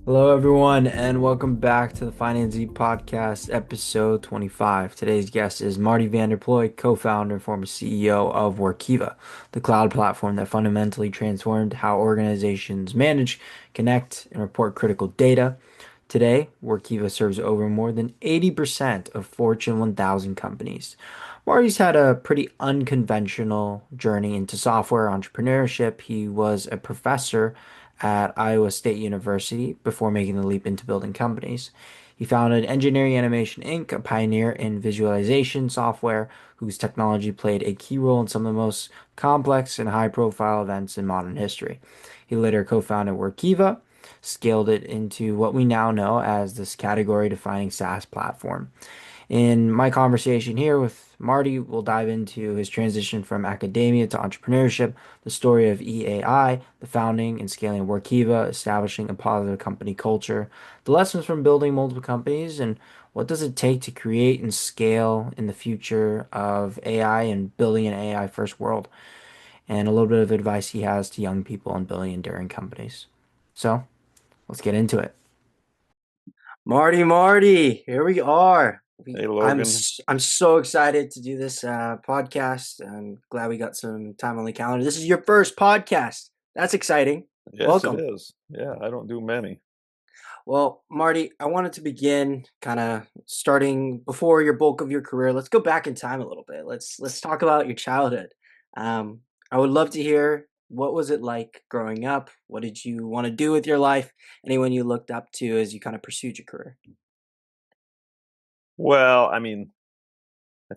Hello, everyone, and welcome back to the Finance Z Podcast, episode 25. Today's guest is Marty Vanderploeg, co-founder and former CEO of Workiva, the cloud platform that fundamentally transformed how organizations manage, connect, and report critical data. Today, Workiva serves over more than 80% of Fortune 1000 companies. Marty's had a pretty unconventional journey into software entrepreneurship. He was a professor at Iowa State University before making the leap into building companies. He founded Engineering Animation Inc., a pioneer in visualization software whose technology played a key role in some of the most complex and high-profile events in modern history. He later co-founded Workiva, scaled it into what we now know as this category-defining SaaS platform. In my conversation here with Marty, we'll dive into his transition from academia to entrepreneurship, the story of EAI, the founding and scaling of Workiva, establishing a positive company culture, the lessons from building multiple companies, and what does it take to create and scale in the future of AI and building an AI first world, and a little bit of advice he has to young people on building enduring companies. So let's get into it. Marty, here we are. Hey, Logan. I'm so excited to do this podcast. I'm glad we got some time on the calendar. This is your first podcast. That's exciting. Yes, it Welcome. is. Yeah, I don't do many. Well, Marty, I wanted to begin kind of starting before your bulk of your career. Let's go back in time a little bit. Let's talk about your childhood. Um, I would love to hear what was it like growing up? What did you want to do with your life? Anyone you looked up to as you kind of pursued your career? Well, I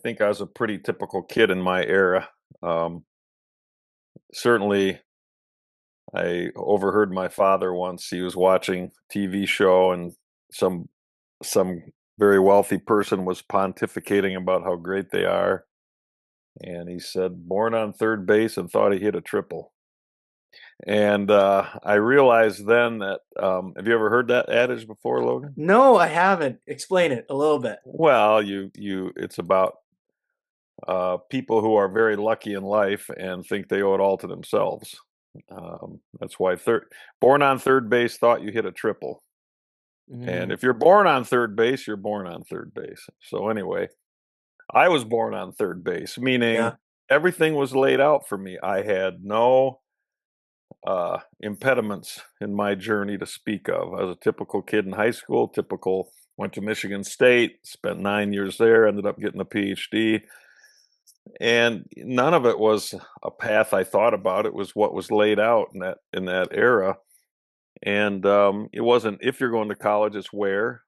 think I was a pretty typical kid in my era. Um, Certainly, I overheard my father once. He was watching a TV show, and some some very wealthy person was pontificating about how great they are, and he said, "Born on third base and thought he hit a triple." And I realized then that have you ever heard that adage before, Logan? No, I haven't. Explain it a little bit. Well, it's about people who are very lucky in life and think they owe it all to themselves. That's why born on third base thought you hit a triple. And Mm, if you're born on third base, you're born on third base. So anyway, I was born on third base, meaning yeah. everything was laid out for me. I had no impediments in my journey to speak of. I was a typical kid in high school, went to Michigan State, spent 9 years there, ended up getting a PhD. And none of it was a path I thought about. It was what was laid out in that era. And it wasn't if you're going to college, it's where.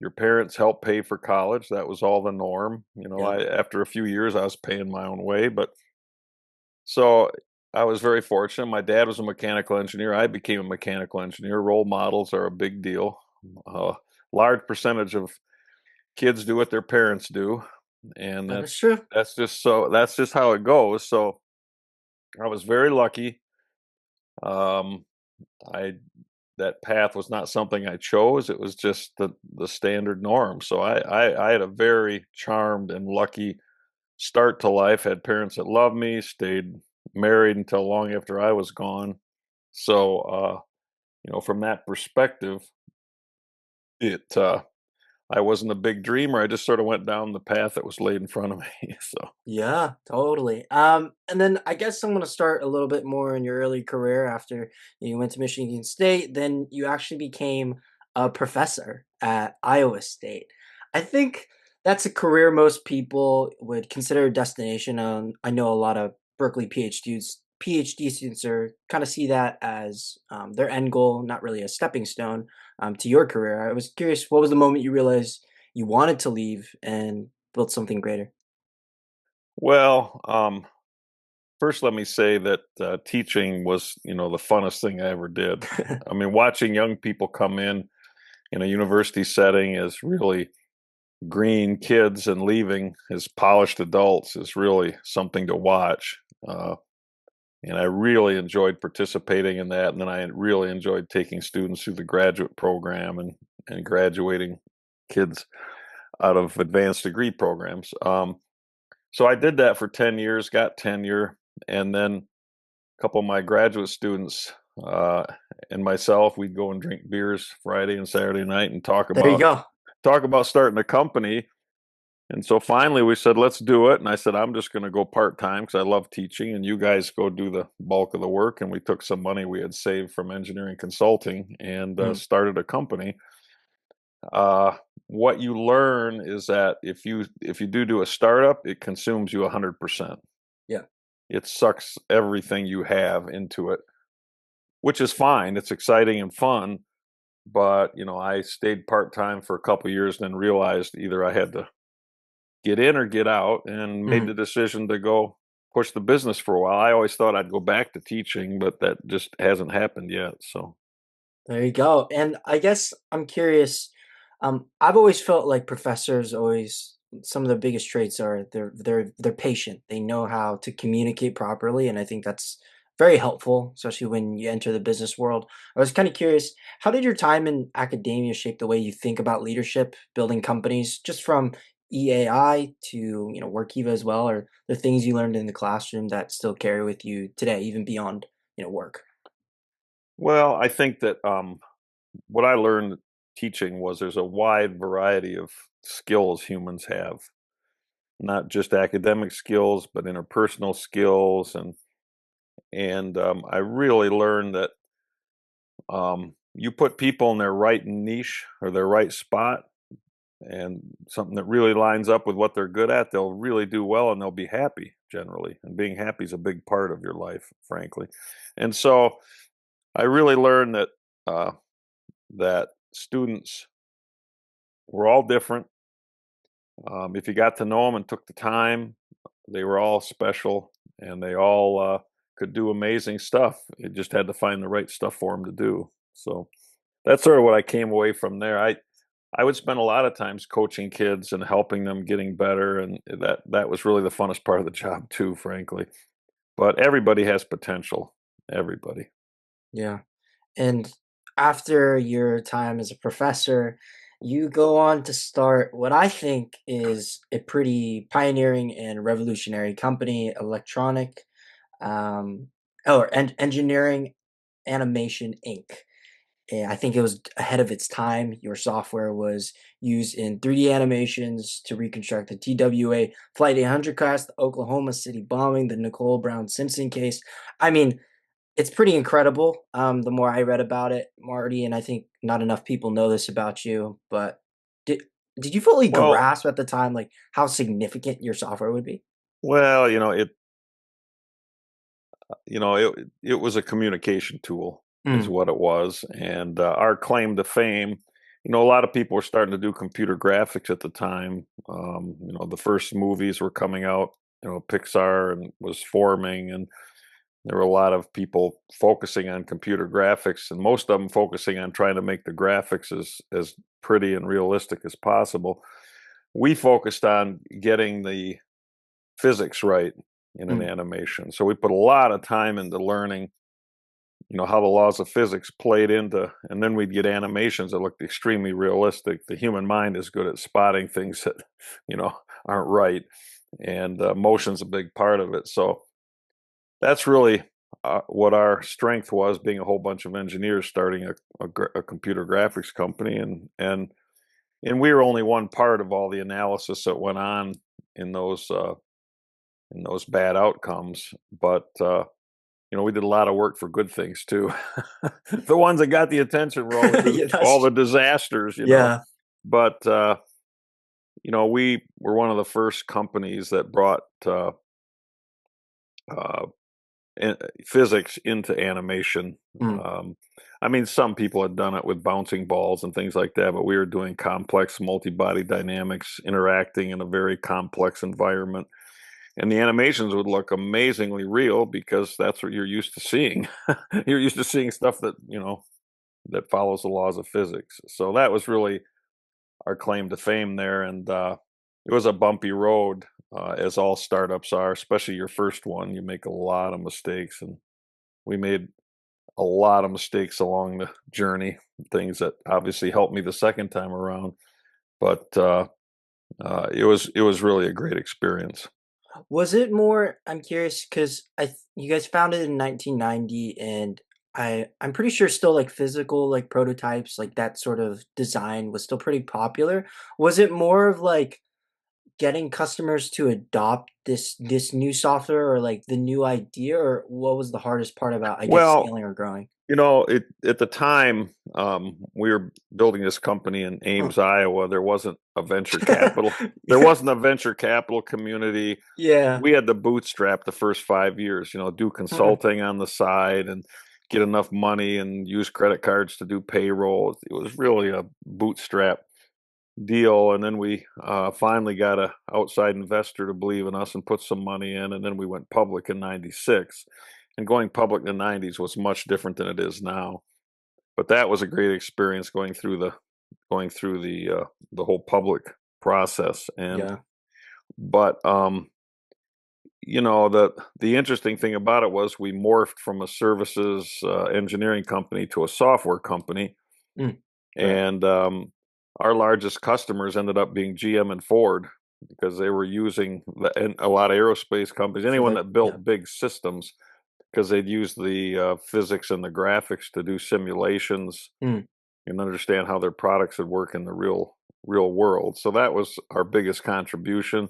Your parents help pay for college. That was all the norm. Yeah. I after a few years I was paying my own way, but so I was very fortunate. My dad was a mechanical engineer. I became a mechanical engineer. Role models are a big deal. A large percentage of kids do what their parents do, and That is true. that's just how it goes. So I was very lucky. Um, I That path was not something I chose. It was just the standard norm. So I had a very charmed and lucky start to life. Had parents that loved me. Stayed married until long after I was gone. So from that perspective, it I wasn't a big dreamer. I just sort of went down the path that was laid in front of me. So Yeah, totally. And then I guess I'm gonna start a little bit more in your early career after you went to Michigan State. Then you actually became a professor at Iowa State. I think that's a career most people would consider a destination. I know a lot of Berkeley PhD students are kind of see that as their end goal, not really a stepping stone to your career. I was curious, what was the moment you realized you wanted to leave and build something greater? well, first, let me say that teaching was, the funnest thing I ever did. I mean, watching young people come in a university setting as really green kids and leaving as polished adults is really something to watch. And I really enjoyed participating in that. And then I really enjoyed taking students through the graduate program and graduating kids out of advanced degree programs. So I did that for 10 years, got tenure, and then couple of my graduate students uh, and myself, we'd go and drink beers Friday and Saturday night and talk There you about go. talk about starting a company. And so finally we said, let's do it. And I said, I'm just going to go part-time because I love teaching, and you guys go do the bulk of the work. And we took some money we had saved from engineering consulting and Mm, started a company. Uh, what you learn is that if you do a startup, it consumes you 100%. yeah. It sucks everything you have into it, which is fine. It's exciting and fun. But I stayed part-time for a couple of years, then realized either I had to get in or get out, and made Mhm. the decision to go push the business for a while. I always thought I'd go back to teaching, but that just hasn't happened yet. So, There you go. And I guess I'm curious. I've always felt like professors always some of the biggest traits are they're patient. They know how to communicate properly, and I think that's very helpful, especially when you enter the business world. I was kind of curious, how did your time in academia shape the way you think about leadership, building companies, just from EAI to Workiva as well, or the things you learned in the classroom that still carry with you today, even beyond work? well, I think that what I learned teaching was there's a wide variety of skills humans have, not just academic skills, but interpersonal skills, and I really learned that you put people in their right niche or their right spot, and something that really lines up with what they're good at, they'll really do well and they'll be happy generally. And being happy is a big part of your life, frankly. And so I really learned uh, that students were all different. If you got to know them and took the time, they were all special, and they all could do amazing stuff. You just had to find the right stuff for them to do. So that's sort of what I came away from there. I would spend a lot of times coaching kids and helping them getting better, and that was really the funnest part of the job too, frankly. But everybody has potential. Everybody. Yeah. And after your time as a professor, you go on to start what I think is a pretty pioneering and revolutionary company, electronic, um, engineering animation Inc. And I think it was ahead of its time. Your software was used in 3D animations to reconstruct the TWA Flight 800 crash, the Oklahoma City bombing, the Nicole Brown Simpson case. I mean, it's pretty incredible, the more I read about it, Marty, and I think not enough people know this about you, but did did you fully Well, grasp at the time, like, how significant your software would be? well, it was a communication tool, is Mm, what it was, and our claim to fame. A lot of people were starting to do computer graphics at the time. The first movies were coming out. Pixar and was forming, and there were a lot of people focusing on computer graphics, and most of them focusing on trying to make the graphics as pretty and realistic as possible. We focused on getting the physics right in an mm. animation. So we put a lot of time into learning, how the laws of physics played into, and then we'd get animations that looked extremely realistic. The human mind is good at spotting things that, you know, aren't right, and motion's a big part of it. So that's really what our strength was, being a whole bunch of engineers starting a computer graphics company, and we were only one part of all the analysis that went on in those bad outcomes. But we did a lot of work for good things too. The ones that got the attention were Yeah, all the that's disasters. yeah, But we were one of the first companies that brought uh, physics into animation. mm, Um, I mean, some people had done it with bouncing balls and things like that, but we were doing complex multi-body dynamics, interacting in a very complex environment. And the animations would look amazingly real because that's what you're used to seeing. You're used to seeing stuff that follows the laws of physics. So that was really our claim to fame there. And it was a bumpy road, as all startups are, especially your first one. You make a lot of mistakes, and we made a lot of mistakes along the journey, things that obviously helped me the second time around. But it was really a great experience. Was it more I'm curious 'cause you guys founded in 1990, and I'm pretty sure still like physical like prototypes, like that sort of design was still pretty popular. Was it more of like getting customers to adopt this new software or like the new idea, or what was the hardest part about, I guess, Well, scaling or growing? it at the time, we were building this company in Huh. Ames, Iowa. There wasn't a venture capital. There wasn't a venture capital community. Yeah. We had to bootstrap the first 5 years. Do Mhm. consulting on the side and get enough money and use credit cards to do payroll. It was really a bootstrap deal, and then we finally got a outside investor to believe in us and put some money in, and then we went public in '96. And going public in the '90s was much different than it is now. But that was a great experience going through the whole public process. And Yeah. but the interesting thing about it was we morphed from a services engineering company to a software company, Mm. Right. and our largest customers ended up being GM and Ford because they were using and a lot of aerospace companies, For anyone the that yeah. built big systems, because they'd use the physics and the graphics to do simulations Mm. and understand how their products would work in the real world. So that was our biggest contribution.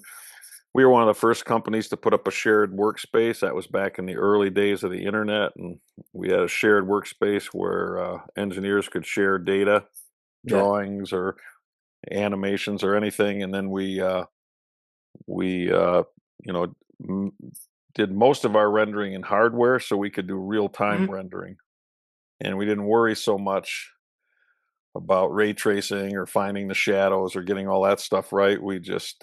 We were one of the first companies to put up a shared workspace. That was back in the early days of the internet, and we had a shared workspace where engineers could share data, Yeah. drawings, or animations, or anything. And then we you know m- did most of our rendering in hardware, so we could do real time Mhm. rendering, and we didn't worry so much about ray tracing or finding the shadows or getting all that stuff right. We just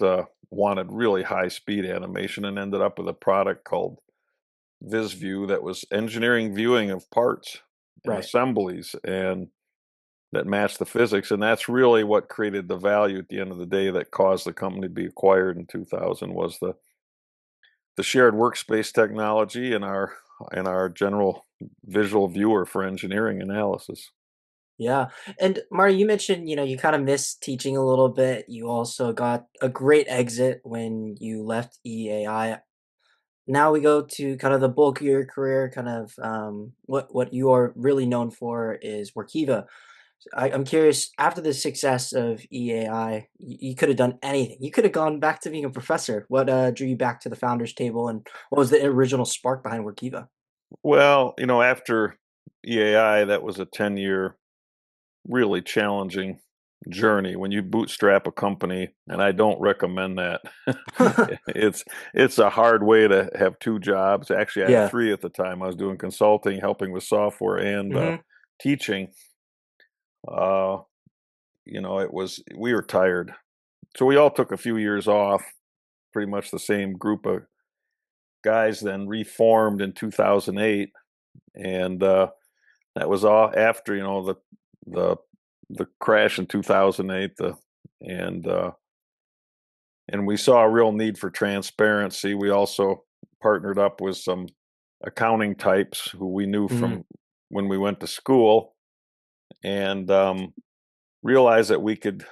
wanted really high speed animation and ended up with a product called VisView that was engineering viewing of parts and Right. assemblies, and that matched the physics. And that's really what created the value at the end of the day that caused the company to be acquired in 2000, was the shared workspace technology and our general visual viewer for engineering analysis. Yeah. And Marty, you mentioned, you kind of missed teaching a little bit. You also got a great exit when you left EAI. Now we go to kind of the bulk of your career, kind of what you are really known for is Workiva. I'm curious, after the success of EAI, you could have done anything. You could have gone back to being a professor. What drew you back to the founders table, and what was the original spark behind Workiva? Well, after EAI, that was a 10-year, really challenging journey when you bootstrap a company, and I don't recommend that. it's it's a hard way to have two jobs. Actually, I had Yeah. three at the time. I was doing consulting, helping with software, and Hmm. teaching. Uh, it was we were tired, so we all took a few years off. Pretty much the same group of guys then reformed in 2008, and that was all after the the crash in 2008. And uh, and we saw a real need for transparency. We also partnered up with some accounting types who we knew Hmm. from when we went to school, and realized that we could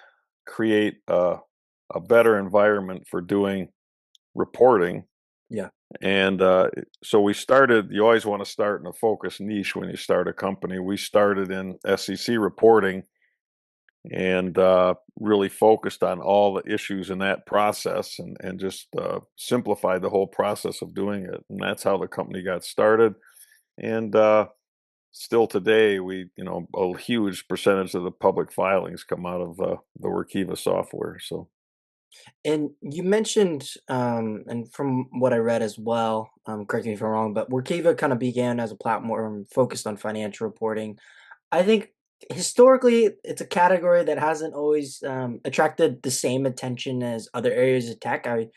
create a better environment for doing reporting. Yeah. And so we started. You always want to start in a focused niche when you start a company. We started in SEC reporting, and really focused on all the issues in that process, and just simplified the whole process of doing it. And that's how the company got started. And still today, a huge percentage of the public filings come out of the Workiva software. So, And you mentioned, and from what I read as well, correct me if I'm wrong, but Workiva kind of began as a platform focused on financial reporting. I think historically it's a category that hasn't always attracted the same attention as other areas of tech. I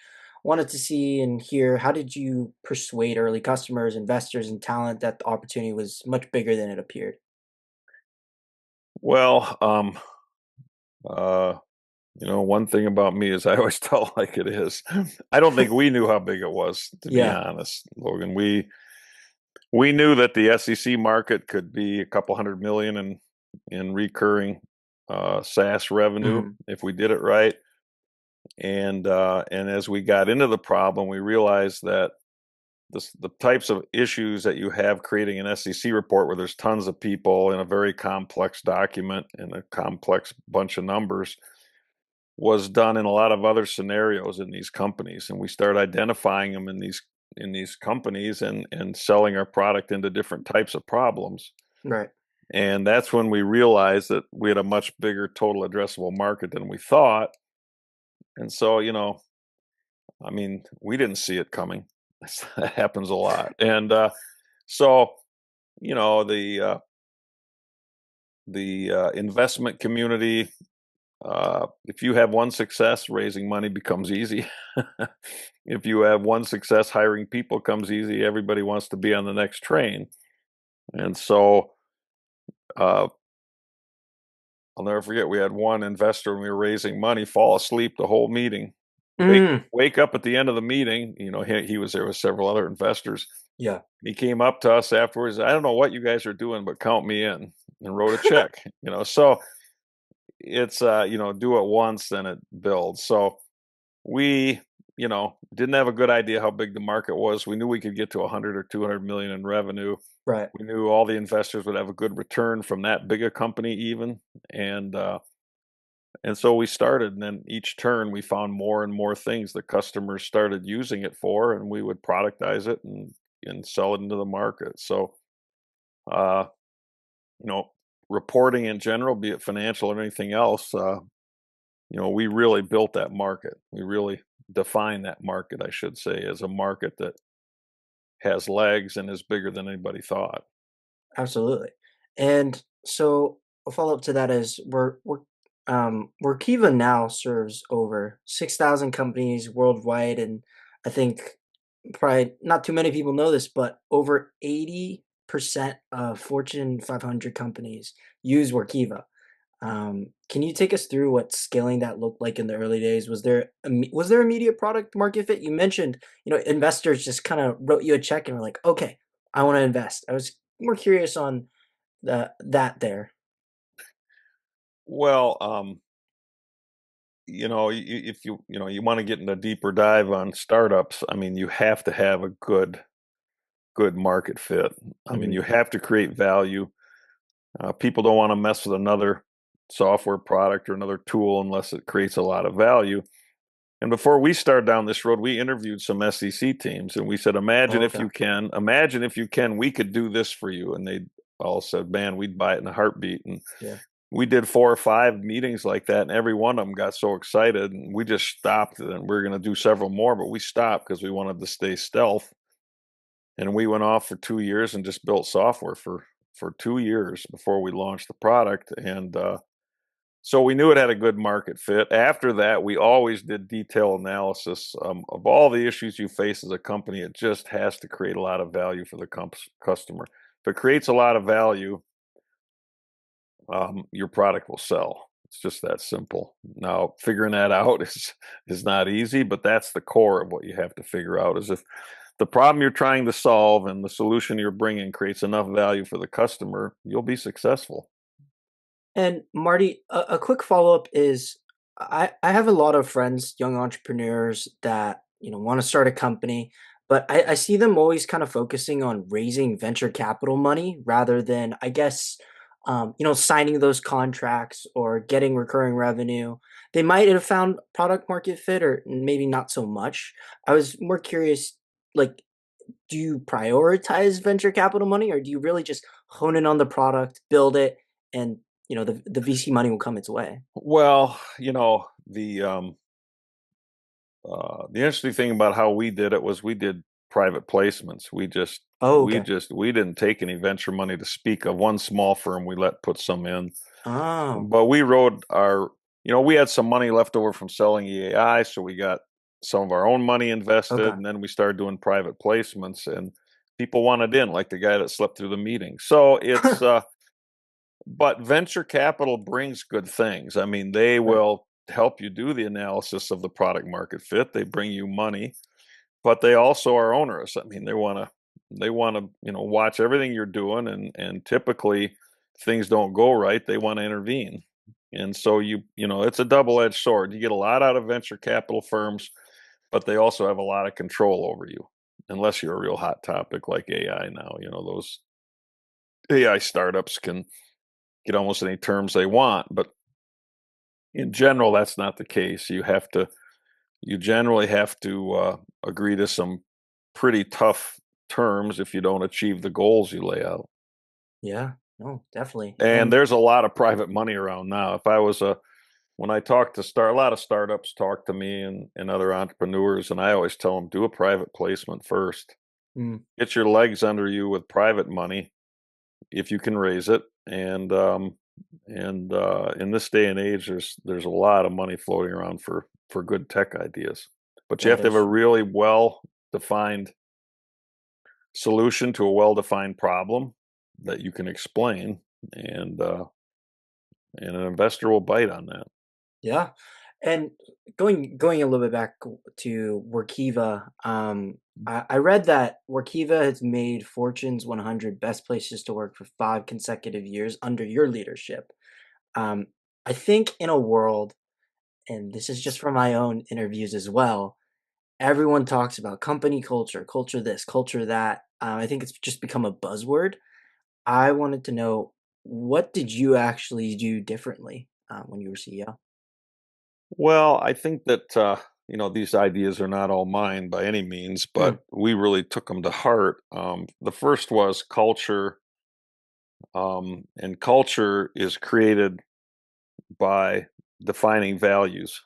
wanted to see and hear, how did you persuade early customers, investors, and talent that the opportunity was much bigger than it appeared? well, uh, one thing about me is I always tell like it is. I don't think we knew how big it was, to be Yeah. honest, Logan. We knew that the SEC market could be a couple hundred million in recurring SaaS revenue Hmm. if we did it right. And as we got into the problem, we realized that the types of issues that you have creating an SEC report where there's tons of people in a very complex document and a complex bunch of numbers was done in a lot of other scenarios in these companies, and we started identifying them in these companies and selling our product into different types of problems. Right. And that's when we realized that we had a much bigger total addressable market than we thought. And so, I mean, we didn't see it coming. That happens a lot. And so, you know, the investment community, if you have one success, raising money becomes easy. If you have one success, hiring people comes easy. Everybody wants to be on the next train. And so, uh, I'll never forget, we had one investor when we were raising money fall asleep the whole meeting. Mm, Wake up at the end of the meeting. He was there with several other investors. yeah. He came up to us afterwards. I don't know what you guys are doing, but count me in, and wrote a check. So it's do it once, then it builds. So we didn't have a good idea how big the market was. We knew we could get to 100 or 200 million in revenue. Right. We knew all the investors would have a good return from that big a company even. And so we started, and then each turn we found more and more things the customers started using it for, and we would productize it and sell it into the market. So, uh, you know, reporting in general, be it financial or anything else, we really built that market. We really defined that market, I should say, as a market that has legs and is bigger than anybody thought. Absolutely. And so a follow-up to that is Workiva now serves over 6,000 companies worldwide, and I think probably not too many people know this, but over 80% of Fortune 500 companies use Workiva. Can you take us through what scaling that looked like in the early days? Was there immediate product market fit? You mentioned, investors just kind of wrote you a check and were like, okay, I want to invest. I was more curious on that there. Well, if you want to get in a deeper dive on startups, I mean, you have to have a good market fit. I mean, you Agreed. have to create value. People don't want to mess with another software product or another tool unless it creates a lot of value. And before we started down this road, we interviewed some SEC teams, and we said, Okay. imagine if you can, we could do this for you. And they all said, man, we'd buy it in a heartbeat. And Yeah. we did 4 or 5 meetings like that, and every one of them got so excited, and we just stopped. And we are going to do several more, but we stopped because we wanted to stay stealth. And we went off for 2 years and just built software for 2 years before we launched the product. And so we knew it had a good market fit. After that, we always did detailed analysis of all the issues you face as a company. It just has to create a lot of value for the customer. If it creates a lot of value, your product will sell. It's just that simple. Now, figuring that out is not easy, but that's the core of what you have to figure out. Is if the problem you're trying to solve and the solution you're bringing creates enough value for the customer, you'll be successful. And Marty, a quick follow-up is I have a lot of friends, young entrepreneurs that, want to start a company, but I see them always kind of focusing on raising venture capital money rather than, I guess, signing those contracts or getting recurring revenue. They might have found product market fit or maybe not so much. I was more curious, like, do you prioritize venture capital money or do you really just hone in on the product, build it, and the VC money will come its way? Well, the interesting thing about how we did it was we did private placements. Oh, okay. We didn't take any venture money to speak of. One small firm we let put some in, Oh, but we wrote we had some money left over from selling EAI, so we got some of our own money invested, okay. and then we started doing private placements, and people wanted in, like the guy that slept through the meeting. So it's but venture capital brings good things. I mean, they Right. will help you do the analysis of the product market fit. They bring you money, but they also are onerous. I mean, they want to watch everything you're doing, and typically if things don't go right, they want to intervene. And so it's a double-edged sword. You get a lot out of venture capital firms, but they also have a lot of control over you. unless you're a real hot topic like AI now. Those AI startups can get almost any terms they want, but in general, that's not the case. You generally have to agree to some pretty tough terms if you don't achieve the goals you lay out. Yeah, no, definitely. And And there's a lot of private money around now. If I was a When I talk to a lot of startups talk to me and other entrepreneurs, and I always tell them do a private placement first. mm, Get your legs under you with private money if you can raise it. And in this day and age, there's a lot of money floating around for good tech ideas, but you have that to have a is really well defined solution to a well defined problem that you can explain, and uh, and an investor will bite on that. yeah. And going a little bit back to Workiva, I read that Workiva has made Fortune's 100 best places to work for 5 consecutive years under your leadership. Um, I think in a world, and this is just from my own interviews as well, everyone talks about company culture, culture this, culture that. I think it's just become a buzzword. I wanted to know, what did you actually do differently when you were CEO? Well, I think that these ideas are not all mine by any means, but Mm, we really took them to heart. The first was culture, and culture is created by defining values.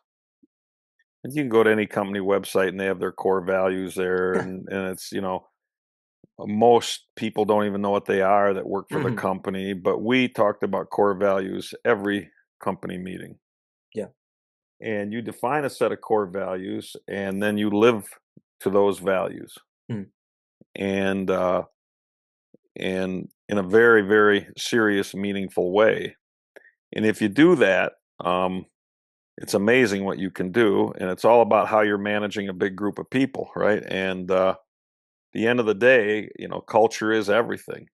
And you can go to any company website and they have their core values there, and it's most people don't even know what they are that work for the mhm, company, but we talked about core values every company meeting. yeah. And you define a set of core values and then you live to those values, Mm, and in a very, very serious, meaningful way. And if you do that, it's amazing what you can do, and it's all about how you're managing a big group of people, right? And the end of the day, culture is everything,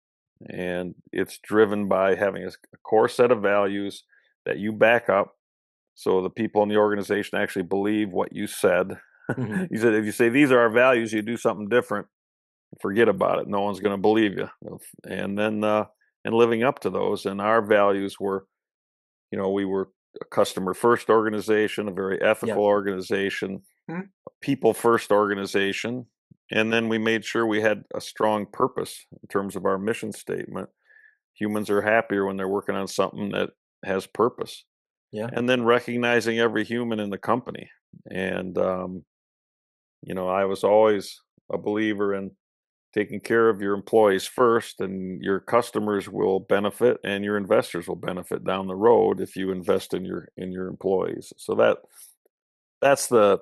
and it's driven by having a core set of values that you back up, so the people in the organization actually believe what you said. mhm, You said if you say these are our values, you do something different, forget about it. No one's going to believe you. And then and living up to those, and our values were, we were a customer first organization, a very yeah. ethical organization, Mm, a people first organization, and then we made sure we had a strong purpose in terms of our mission statement. Humans are happier when they're working on something that has purpose, yeah. and then recognizing every human in the company. And I was always a believer in taking care of your employees first, and your customers will benefit and your investors will benefit down the road if you invest in your employees. So that's the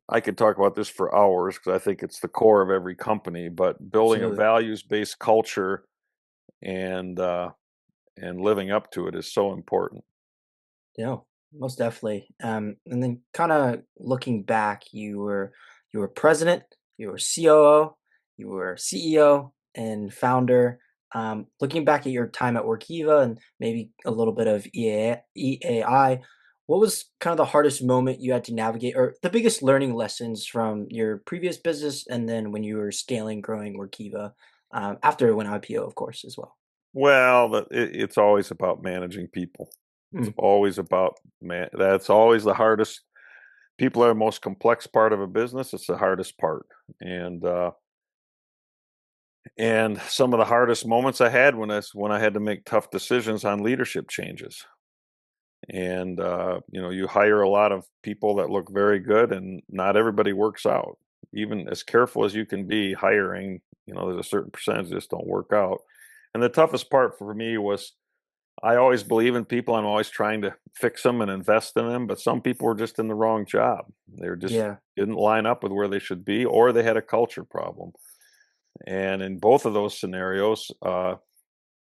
I could talk about this for hours because I think it's the core of every company, but building a Absolutely. values-based culture and and living up to it is so important. Yeah, most definitely. And then kind of looking back, you were president, you were COO, you were CEO and founder. Looking back at your time at Workiva and maybe a little bit of EAI, what was kind of the hardest moment you had to navigate, or the biggest learning lessons from your previous business, and then when you were scaling, growing Workiva after it went IPO, of course, as well. Well, it's always about managing people. It's Mm, always about man. That's always the hardest. People are the most complex part of a business. It's the hardest part, and some of the hardest moments I had when I had to make tough decisions on leadership changes. And you hire a lot of people that look very good, and not everybody works out. Even as careful as you can be hiring, there's a certain percentage that just don't work out. And the toughest part for me was I always believe in people. I'm always trying to fix them and invest in them, but some people were just in the wrong job. They were just yeah, didn't line up with where they should be, or they had a culture problem. And in both of those scenarios,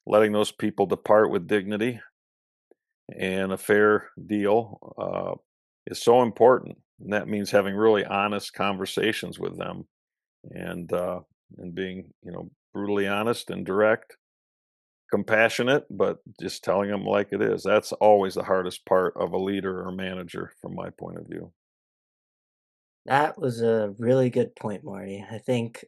letting those people depart with dignity and a fair deal is so important. And that means having really honest conversations with them, and being, brutally honest and direct, compassionate, but just telling them like it is. That's always the hardest part of a leader or manager, from my point of view. That was a really good point, Marty. I think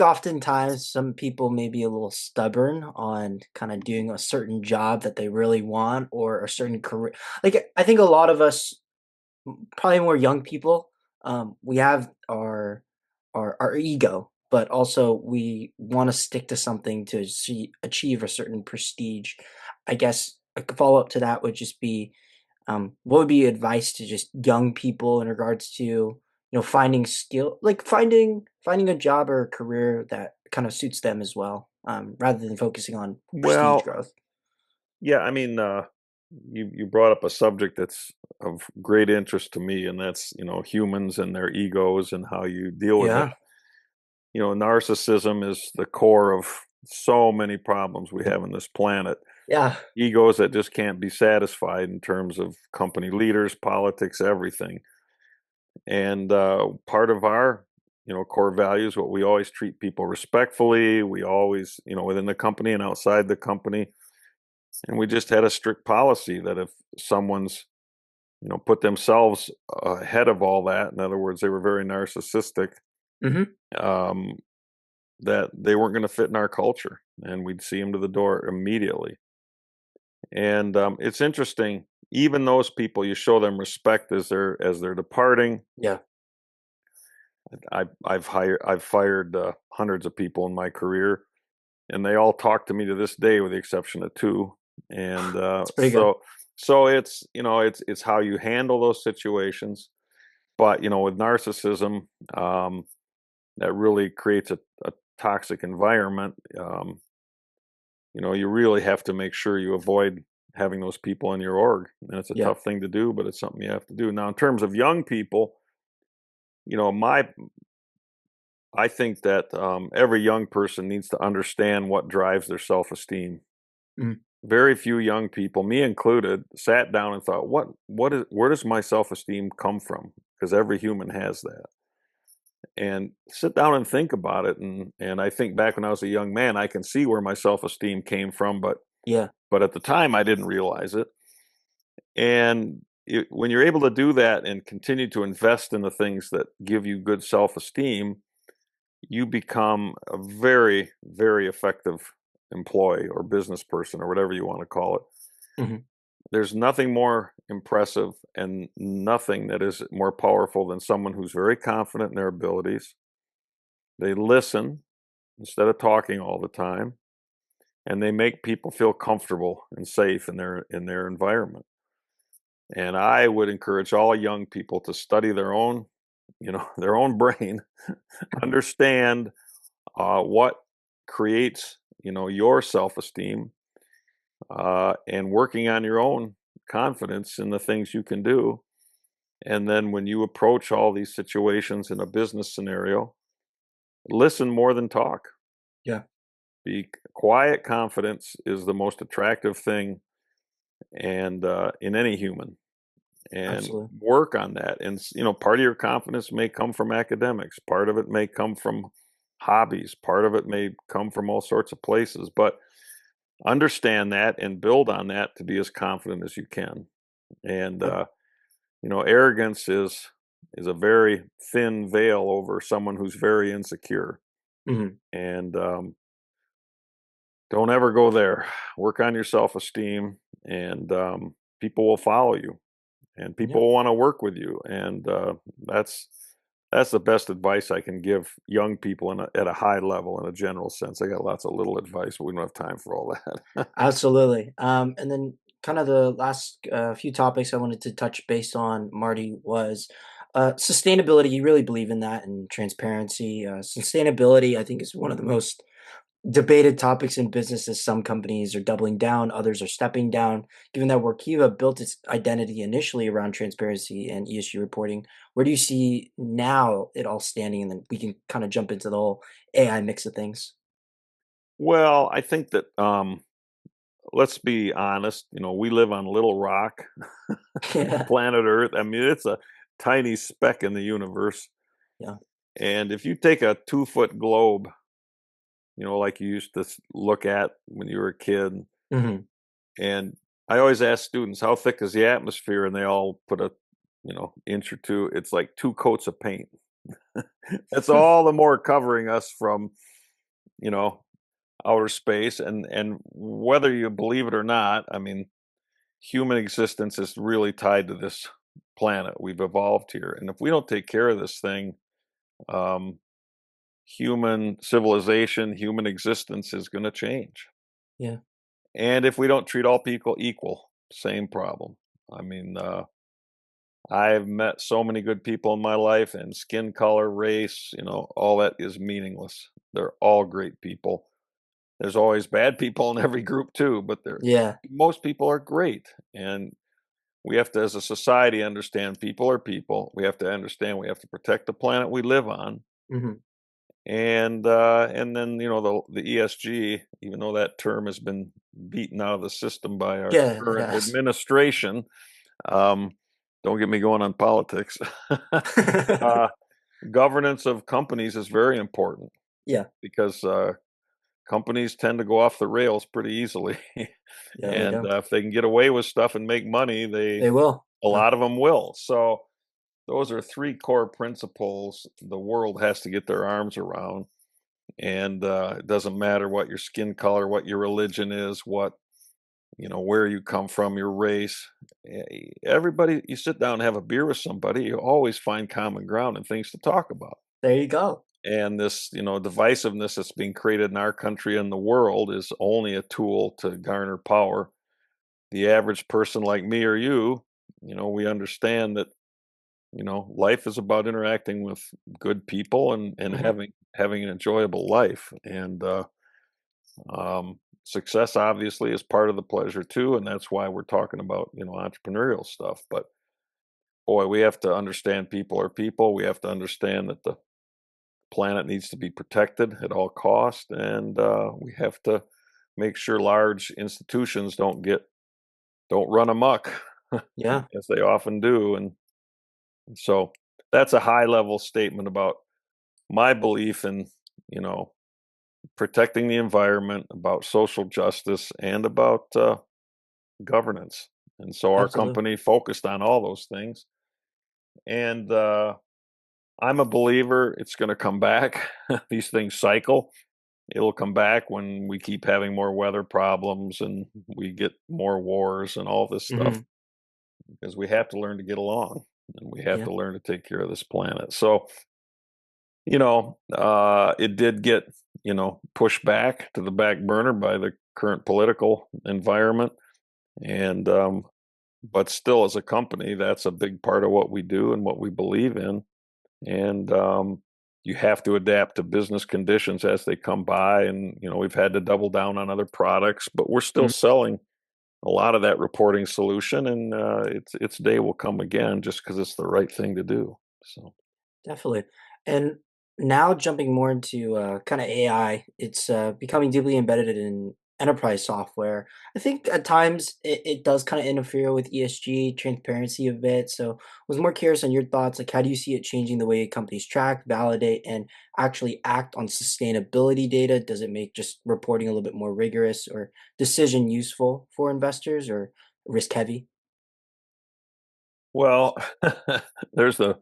oftentimes some people may be a little stubborn on kind of doing a certain job that they really want or a certain career. Like I think a lot of us, probably more young people, we have our ego, but also we want to stick to something to achieve a certain prestige. I guess a follow up to that would just be, what would be advice to just young people in regards to, finding skill, like finding a job or a career that kind of suits them as well, rather than focusing on prestige Well, growth. yeah, I mean, you brought up a subject that's of great interest to me, and that's humans and their egos and how you deal with that. Yeah. Narcissism is the core of so many problems we have on this planet. Yeah. Egos that just can't be satisfied in terms of company leaders, politics, everything. And part of our core values, what we always treat people respectfully. We always, within the company and outside the company. And we just had a strict policy that if someone's put themselves ahead of all that, in other words, they were very narcissistic, Hmm. um, that they weren't going to fit in our culture, and we'd see them to the door immediately. And it's interesting, even those people, you show them respect as they're departing. Yeah. I've fired hundreds of people in my career, and they all talk to me to this day, with the exception of two. And It's pretty good. so it's how you handle those situations. But with narcissism, that really creates a toxic environment. You really have to make sure you avoid having those people in your org, and it's a Yeah. tough thing to do, but it's something you have to do. Now, in terms of young people, my I think that every young person needs to understand what drives their self-esteem. Mhm. Very few young people, me included, sat down and thought, where does my self-esteem come from? Because every human has that. And sit down and think about it. And I think back when I was a young man, I can see where my self-esteem came from, Yeah. but at the time I didn't realize it. And when you're able to do that and continue to invest in the things that give you good self-esteem, you become a very, very effective employee or business person or whatever you want to call it. Mhm. There's nothing more impressive and nothing that is more powerful than someone who's very confident in their abilities. They listen instead of talking all the time, and they make people feel comfortable and safe in their environment. And I would encourage all young people to study their own, their own brain, understand what creates, your self-esteem, and working on your own confidence in the things you can do. And then when you approach all these situations in a business scenario, listen more than talk. Yeah. Be quiet. Confidence is the most attractive thing, and in any human, and Absolutely. work on that. And part of your confidence may come from academics. Part of it may come from hobbies. Part of it may come from all sorts of places. But understand that and build on that to be as confident as you can. And Yeah. arrogance is a very thin veil over someone who's very insecure. Mhm. And don't ever go there. Work on your self-esteem, and people will follow you, and Yeah. people will want to work with you. And that's that's the best advice I can give young people at a high level in a general sense. I got lots of little advice, but we don't have time for all that. Absolutely. And then kind of the last few topics I wanted to touch based on, Marty, was sustainability. You really believe in that, and transparency. Sustainability, I think, is one of the most debated topics in business, as some companies are doubling down, others are stepping down. Given that Workiva built its identity initially around transparency and ESG reporting, where do you see now it all standing? And then we can kind of jump into the whole AI mix of things. Well, I think that let's be honest. We live on Little Rock, Yeah. planet Earth. I mean, it's a tiny speck in the universe. Yeah. And if you take a 2-foot globe, like you used to look at when you were a kid, Hmm. and I always ask students, how thick is the atmosphere? And they all put a inch or two, it's like two coats of paint. It's all the more covering us from, you know, outer space. And whether you believe it or not, I mean, human existence is really tied to this planet. We've evolved here. And if we don't take care of this thing, um, human civilization, human existence is going to change. Yeah. And if we don't treat all people equal, same problem. I mean, I've met so many good people in my life, and skin color, race, all that is meaningless. They're all great people. There's always bad people in every group too, but Yeah. most people are great. And we have to, as a society, understand people are people. We have to understand we have to protect the planet we live on. Hmm. And then the ESG, even though that term has been beaten out of the system by our Yeah, it current has. administration, um, don't get me going on politics. uh, Governance of companies is very important Yeah. because companies tend to go off the rails pretty easily, Yeah, they and do. if they can get away with stuff and make money, They will. a lot of them will. So those are three core principles the world has to get their arms around. And it doesn't matter what your skin color, what your religion is, where you come from, your race. Everybody, you sit down and have a beer with somebody, you always find common ground and things to talk about. There you go. And this, divisiveness that's being created in our country and the world is only a tool to garner power. The average person like me or you, we understand that, life is about interacting with good people and Hmm. having an enjoyable life. And success obviously is part of the pleasure too, and that's why we're talking about entrepreneurial stuff. But boy, we have to understand people are people. We have to understand that the planet needs to be protected at all cost, and we have to make sure large institutions don't run amok Yeah. as they often do. And so that's a high level statement about my belief in you know protecting the environment, about social justice, and about governance. And so our Absolutely. company focused on all those things. And I'm a believer it's going to come back. These things cycle. It'll come back when we keep having more weather problems and we get more wars and all this stuff, Hmm. because we have to learn to get along and we have Yeah. to learn to take care of this planet. So, it did get, pushed back to the back burner by the current political environment. And but still, as a company, that's a big part of what we do and what we believe in. And you have to adapt to business conditions as they come by. And we've had to double down on other products, but we're still Mhm. selling a lot of that reporting solution. And its day will come again, just because it's the right thing to do. So. Definitely. And now jumping more into kind of AI, it's becoming deeply embedded in enterprise software. I think at times it does kind of interfere with ESG transparency a bit. So I was more curious on your thoughts. Like, how do you see it changing the way companies track, validate, and actually act on sustainability data? Does it make just reporting a little bit more rigorous or decision useful for investors or risk heavy? Well, there's the $1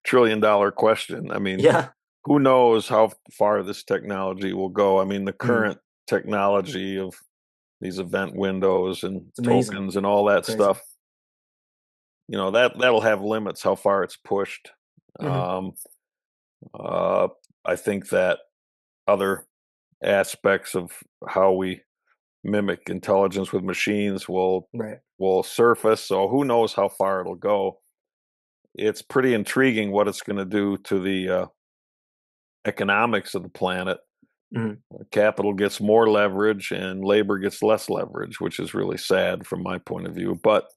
trillion question. I mean, Yeah. who knows how far this technology will go? I mean, the Mm, current technology of these event windows and it's amazing. tokens and all that Crazy. stuff, that'll have limits how far it's pushed. Hmm. Um, uh, I think that other aspects of how we mimic intelligence with machines Right. will surface. So who knows how far it'll go? It's pretty intriguing what it's going to do to the economics of the planet. Mhm. Capital gets more leverage and labor gets less leverage, which is really sad from my point of view. But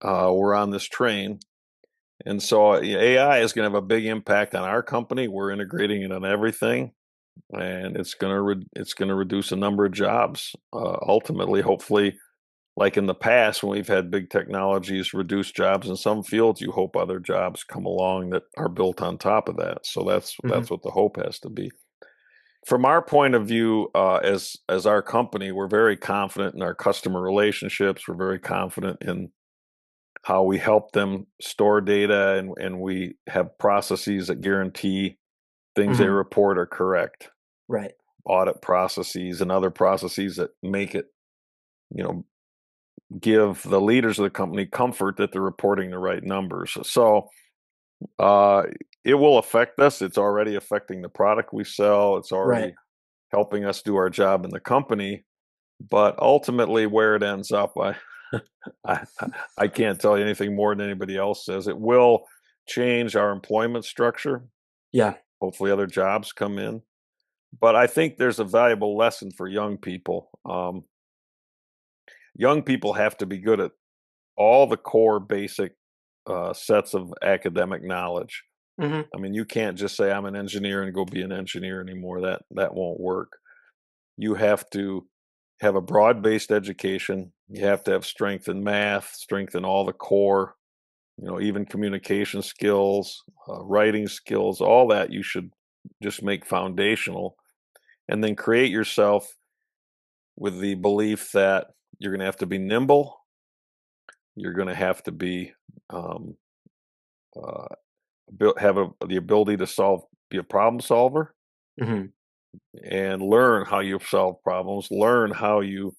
we're on this train. And so AI is going to have a big impact on our company. We're integrating it on everything, and it's going to reduce a number of jobs. Ultimately, hopefully, like in the past when we've had big technologies reduce jobs in some fields, you hope other jobs come along that are built on top of that. So Mhm. that's what the hope has to be. From our point of view, as our company, we're very confident in our customer relationships. We're very confident in how we help them store data, and we have processes that guarantee things they Hmm. report are correct, Right. audit processes and other processes that make it, you know, give the leaders of the company comfort that they're reporting the right numbers. So uh, it will affect us. It's already affecting the product we sell. It's Right. already helping us do our job in the company. But ultimately, where it ends up, I, I can't tell you anything more than anybody else says. It will change our employment structure. Yeah. Hopefully, other jobs come in. But I think there's a valuable lesson for young people. Young people have to be good at all the core basic sets of academic knowledge. Hmm. I mean, you can't just say I'm an engineer and go be an engineer anymore. That won't work. You have to have a broad-based education. You have to have strength in math, strength in all the core, even communication skills, writing skills, all that you should just make foundational, and then create yourself with the belief that you're going to have to be nimble. You're going to have to be um, uh, have the ability to be a problem solver, Hmm. and learn how you solve problems. Learn how you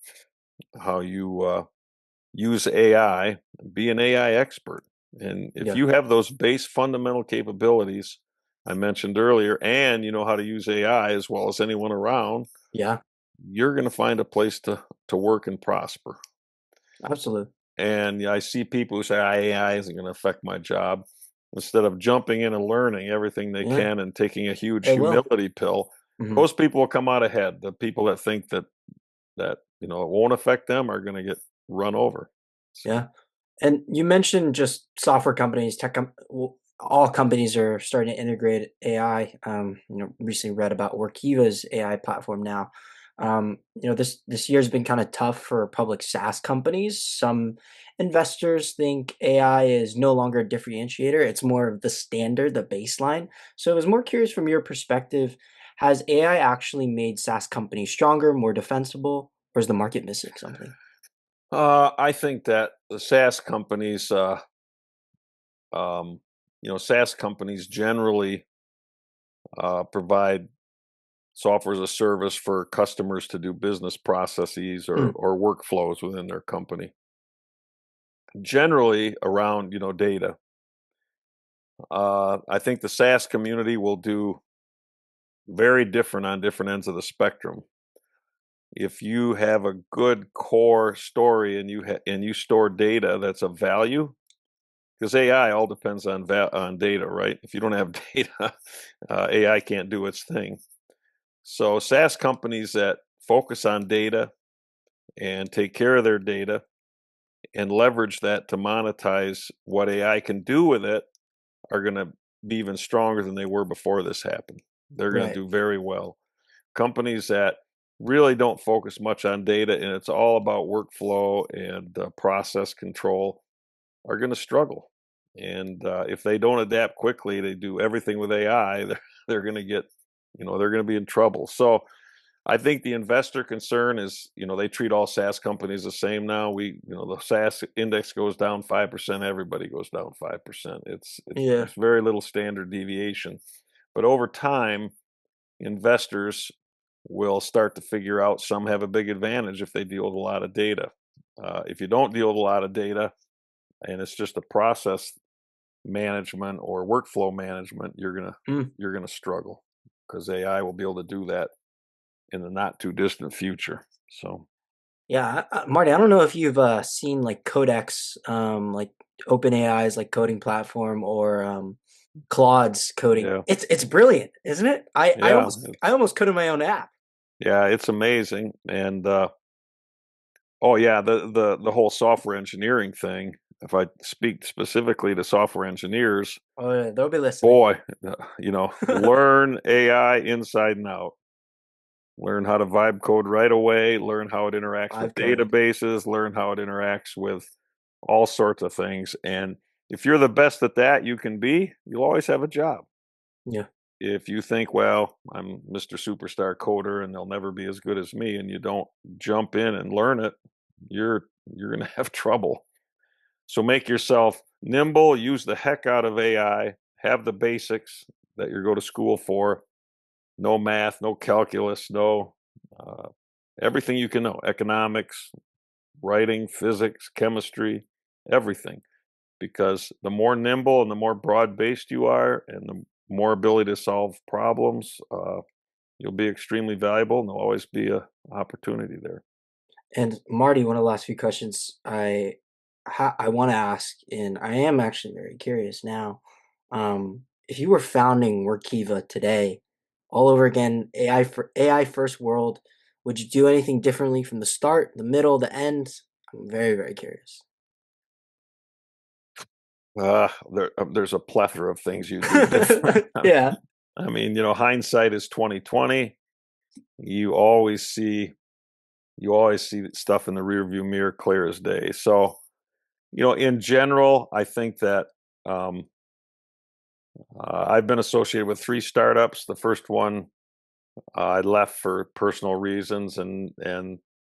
use AI. Be an AI expert. And if Yeah. you have those base fundamental capabilities I mentioned earlier, and you know how to use AI as well as anyone around, Yeah. you're going to find a place to work and prosper. Absolutely. And yeah, I see people who say AI isn't going to affect my job. Instead of jumping in and learning everything they Yeah. can and taking a huge It will. humility pill, Hmm. those people will come out ahead. The people that think that it won't affect them are going to get run over. So Yeah. And you mentioned just software companies, all companies are starting to integrate AI. Recently read about Workiva's AI platform now. This year's been kind of tough for public SaaS companies. Some investors think AI is no longer a differentiator; it's more of the standard, the baseline. So, I was more curious from your perspective: has AI actually made SaaS companies stronger, more defensible, or is the market missing something? I think that the SaaS companies, um, SaaS companies generally provide software as a service for customers to do business processes or Mm, or workflows within their company. Generally around data. I think the SaaS community will do very different on different ends of the spectrum. If you have a good core story and you store data that's of value, because AI all depends on data, right? If you don't have data, AI can't do its thing. So SaaS companies that focus on data and take care of their data and leverage that to monetize what AI can do with it are going to be even stronger than they were before this happened. They're going to right. do very well. Companies that really don't focus much on data and it's all about workflow and process control are going to struggle. And if they don't adapt quickly, they do everything with AI. They're going to they're going to be in trouble. So I think the investor concern is, they treat all SaaS companies the same now. The SaaS index goes down 5%, everybody goes down 5%. Yeah. There's very little standard deviation. But over time, investors will start to figure out some have a big advantage if they deal with a lot of data. If you don't deal with a lot of data and it's just a process management or workflow management, Mm. you're gonna struggle because AI will be able to do that in the not too distant future. So Yeah, Marty, I don't know if you've seen like Codex, like OpenAI's like coding platform, or Claude's coding. yeah, It's brilliant, isn't it? yeah, I almost coded my own app. yeah, it's amazing. And oh yeah, the whole software engineering thing. If I speak specifically to software engineers, Oh, yeah, they'll be listening. boy, learn AI inside and out. Learn how to vibe code right away, learn how it interacts with Live coding. databases, learn how it interacts with all sorts of things. And if you're the best at that you can be, you'll always have a job. Yeah, If you think, well, I'm Mr. Superstar coder and they'll never be as good as me, and you don't jump in and learn it, you're going to have trouble. So make yourself nimble, use the heck out of AI, have the basics that you go to school for, no math, no calculus, no uh, everything you can know, economics, writing, physics, chemistry, everything. Because the more nimble and the more broad based you are, and the more ability to solve problems, you'll be extremely valuable, and there'll always be a opportunity there. And Marty, one of the last few questions I want to ask, and I am actually very curious now. If you were founding Workiva today, all over again, AI first world, would you do anything differently from the start, the middle, the end? I'm very, very curious. There's a plethora of things you do different. Yeah. I mean, hindsight is 2020. You always see you always see stuff in the rearview mirror clear as day. So, in general, I think that um, I've been associated with three startups. The first one I left for personal reasons, and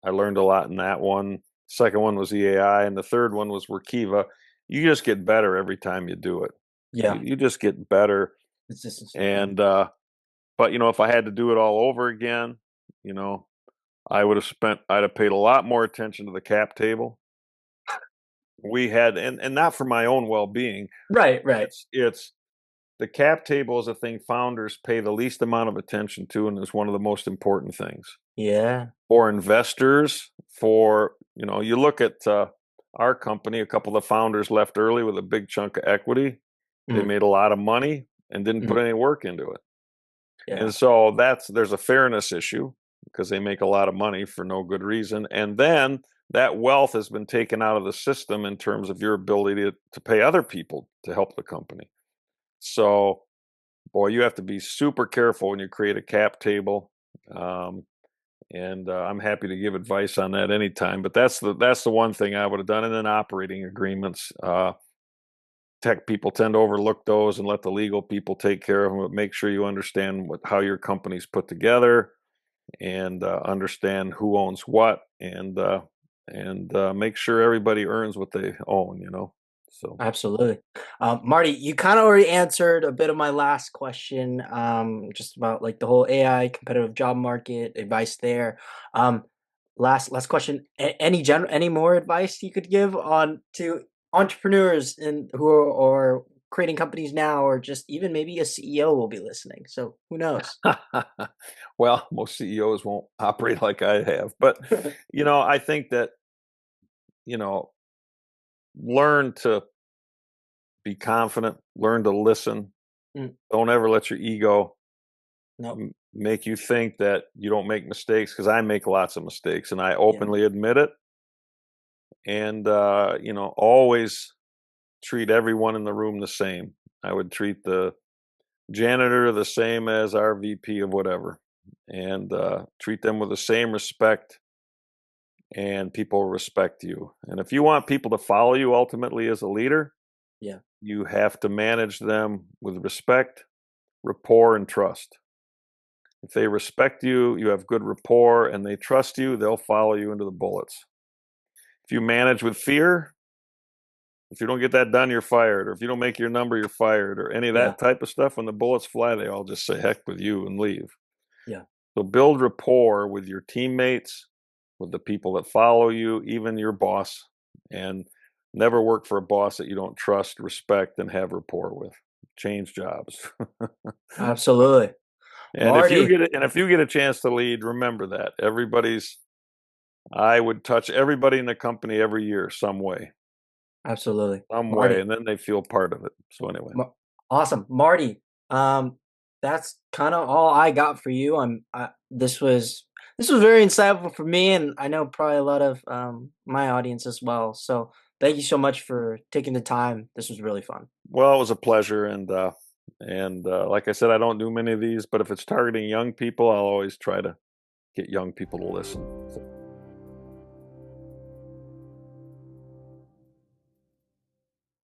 I learned a lot in that one. Second one was EAI, and the third one was Workiva. You just get better every time you do it. Yeah. You just get better. Consistency. Yeah. And but if I had to do it all over again, you know, I'd have paid a lot more attention to the cap table. We had, and not for my own well-being. Right. Right. It's the cap table is a thing founders pay the least amount of attention to, and is one of the most important things Yeah. for investors. You look at our company, a couple of the founders left early with a big chunk of equity. They Mm, made a lot of money and didn't put mm, any work into it. yeah. And so there's a fairness issue because they make a lot of money for no good reason. And then that wealth has been taken out of the system in terms of your ability to pay other people to help the company. So, boy, you have to be super careful when you create a cap table. Um, and I'm happy to give advice on that anytime. But that's the one thing I would have done. And then operating agreements. Tech people tend to overlook those and let the legal people take care of them. But make sure you understand how your company's put together, and understand who owns what, and make sure everybody earns what they own. So. Absolutely. Marty, you kind of already answered a bit of my last question, just about like the whole AI competitive job market advice there. Um, last question. Any more advice you could give on to entrepreneurs and who are creating companies now, or just even maybe a CEO will be listening. So who knows? Well, most CEOs won't operate like I have, but I think that you know learn to be confident, learn to listen. Mm, Don't ever let your ego no. make you think that you don't make mistakes, because I make lots of mistakes and I Yeah. openly admit it. And always treat everyone in the room the same. I would treat the janitor the same as our VP of whatever, and treat them with the same respect, and people respect you. And if you want people to follow you ultimately as a leader, Yeah. you have to manage them with respect, rapport, and trust. If they respect you, you have good rapport, and they trust you, they'll follow you into the bullets. If you manage with fear, if you don't get that done, you're fired. Or if you don't make your number, you're fired. Or any of Yeah. that type of stuff, when the bullets fly, they all just say heck with you and leave. Yeah. So build rapport with your teammates, with the people that follow you, even your boss, and never work for a boss that you don't trust, respect, and have rapport with. Change jobs. Absolutely. And Marty. if you get a chance to lead, remember that I would touch everybody in the company every year, Absolutely. some way, Marty. and then they feel part of it. So anyway. Ma Awesome. Marty, that's kinda all I got for you. This was very insightful for me, and I know probably a lot of, my audience as well. So, thank you so much for taking the time. This was really fun. Well, it was a pleasure, and like I said, I don't do many of these, but if it's targeting young people, I'll always try to get young people to listen. So